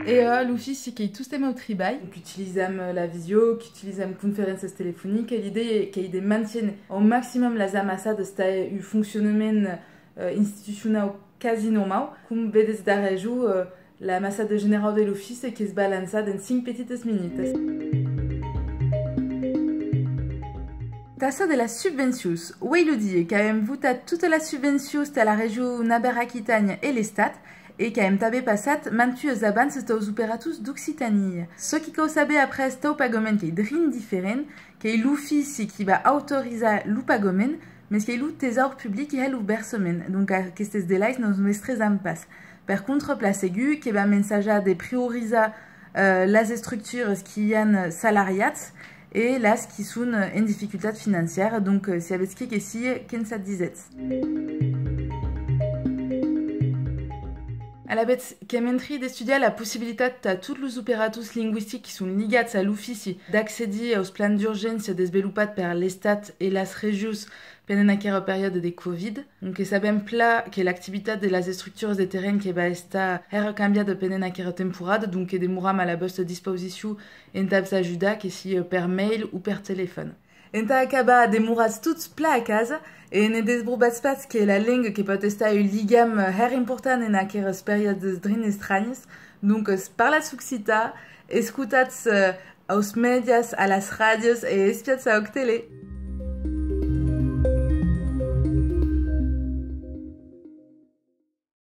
Et l'office qui est tout au travail, donc utilisons la visio, utilisons conférences téléphoniques, et l'idée est qu'ils maintiennent au maximum la amassa de ce fonctionnement institutionnel quasi normal, comme vedes d'arrejou la massa de général de l'office qui se balance dans 5 petites minutes. Tassa de la subvention, oui le dit, quand même voté toute la subvention à la région Naber-Aquitagne et l'Estat, et quand même tabé passat mantu abans aux opératus d'Occitanie. Ce qui savait après sta pagomen qui est drin différent, qui est l'office qui va autoriser l'upagomen, mais qui est le trésor public qui est l'oubersemen. Donc à questes délais nous mestres en passe. Par contre, place aiguë qui va mensager de prioriser les structures qui ont salariat et là qui sont en difficulté financière. Donc si avec ce qui est ici, qu'en ça disait. À la bête, Kementri d'étudier la possibilité à toutes les opératus linguistiques qui sont liées à l'office d'accéder aux plans d'urgence des belupat per l'Estat et las regius pendant la période de Covid. Donc, ça ben plat que l'activité de las structures des terrains qui va estar recambiada pendant la temporada, donc des muram à la vostra disposition en tabs ajuda que si per mail ou per téléphone. Enta acaba de murats tots pla a casa e ne desbrobats pas que la langue que pot estar un ligam important en aqueres periodes drin estranyes. Donc, parlatz occità, escutatz aos medias, a las radios e espiatz a tele.